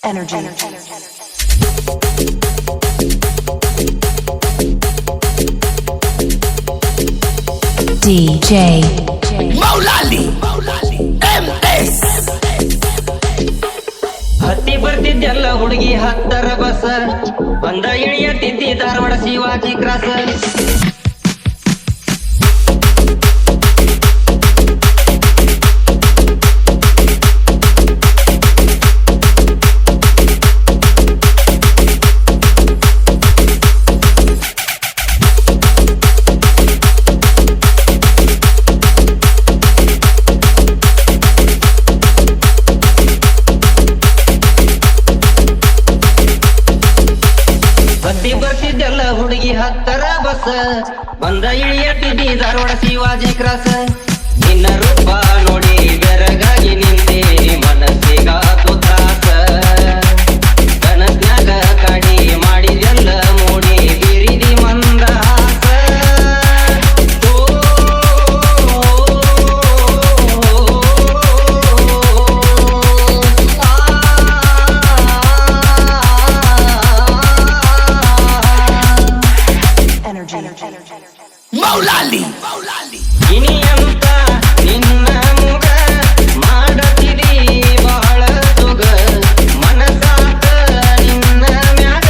Energy. DJ Maulali MS ಹತ್ತಿ ಬರ್ತಿದ್ದೆಲ್ಲ ಹುಡುಗಿ ಹತ್ತರ ಬಸ್ ಬಂದ ಇಳಿಯತ್ತಿದ್ದಿ ಧಾರವಾಡ ಶಿವಾಜಿ ಕ್ರಾಸ್ ಬರ್ತಿದ್ದೆಲ್ಲ ಹುಡುಗಿ ಹತ್ತರ ಬಸ್ ಬಂದ ಇಳಿಯತ್ತಿದ್ದಿ ಧಾರವಾಡ ಶಿವಾಜಿ ಕ್ರಾಸ್ ನಿನ್ನ ರೂಪ ನೋಡಿ ಬೆರಗಾಗಿ ನಿಂತೆ ಮನಸ್ಸಿಗಾತು ತ್ರಾಸ ಕನಸ್ನ್ಯಾಗ ಕಾಡಿ ಮಾಡಿದೆಲ್ಲ ಮೂಡಿ ಬಿರಿದಿ ಮಂದಹಾಸ ಮೌಲಾಲಿ ಇನಿಯಂತ ನಿನ್ನ ಮುಗ ಮಾಡತಿದಿ ಬಹಳ ಸುಗ ಮನಸಾತ ನಿನ್ನ ಮ್ಯಾಗ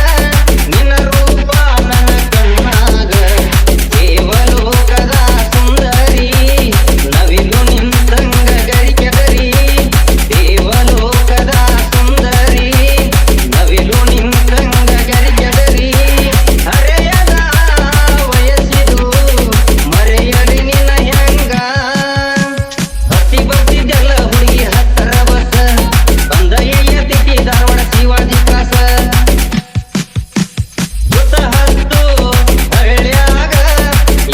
ನಿನ್ನ ರೂಪ ನನ್ನ ಕಣ್ಣಾಗ ದೇವಲೋಕದ ಸುಂದರಿ ನವಿಲು ನಿಂತಂಗ ಗರಿಕೆದರಿ ದೇವಲೋಕದ ಸುಂದರಿ ನವಿಲು ನಿಂತಂಗ ಗರಿಕೆದರಿ ಹರೆಯದ ವಯಸ್ಸಿದು ಮರೆಯಲಿ ನಿನ್ನ ಹೆಂಗ ಹತ್ತಿ ಬರ್ತಿದ್ದೆಲ್ಲ ಹುಡುಗಿ ಹತ್ತರ ಬಸ್ ಬಂದ ಇಳಿಯತ್ತಿದ್ದಿ ಧಾರವಾಡ ಶಿವಾಜಿ ಕ್ರಾಸ ಸುತ್ತ ಹತ್ತು ಹಳ್ಳ್ಯಾಗ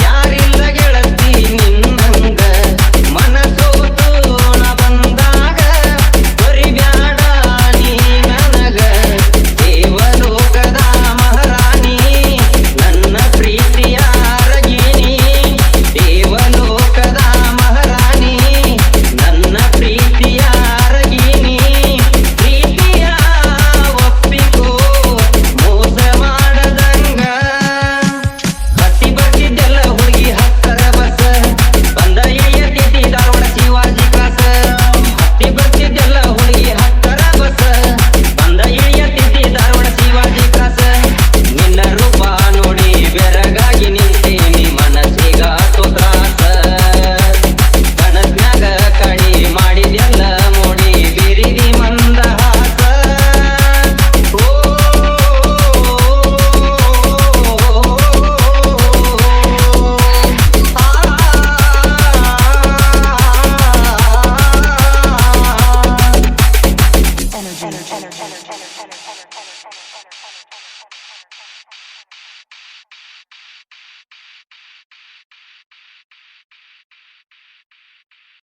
ಯಾರಿಲ್ಲ ಗೆಳತಿ ನಿನ್ನಂಗ ಮನಸೋತು ನ ಬಂದಾಗ ಬರಿಬ್ಯಾಡ ನೀ ನನಗ ದೇವಲೋಕದ ಮಹಾರಾಣಿ ನನ್ನ ಪ್ರೀತಿಯ ಅರಗಿಣಿ ದೇವಲೋಕದ ಮಹಾರಾಣಿ ನನ್ನ ಪ್ರೀತಿಯ ಅರಗಿಣಿ ಪ್ರೀತಿಯ ಒಪ್ಪಿಕೋ ಮೋಸ ಮಾಡದಂಗ ಹತ್ತಿ ಬರ್ತಿದ್ದೆಲ್ಲ ಹುಡುಗಿ ಹತ್ತರ ಬಸ್ ಬಂದ ಇಳಿಯತ್ತಿದ್ದಿ ಧಾರವಾಡ ಶಿವಾಜಿ ಕ್ರಾಸ್ ಹತ್ತಿ ಬರ್ತಿದ್ದೆಲ್ಲ ಹುಡುಗಿ ಹತ್ತರ ಬಸ್ ಬಂದ ಇಳಿಯತ್ತಿದ್ದಿ ಧಾರವಾಡ ಶಿವಾಜಿ ಕ್ರಾಸ್ ನಿನ್ನ ರೂಪ ನೋಡಿ ಬೆರಗಾಗಿ ನಿಂತೇನಿ ಮನಸ್ಸಿಗಾತು ತ್ರಾಸ ಕನಸ್ನ್ಯಾಗ ಕಡಿ ಮಾಡಿದೆಲ್ಲ ಮೋಡಿ ಬಿರಿದಿ ಮಂದಹಾಸ energy.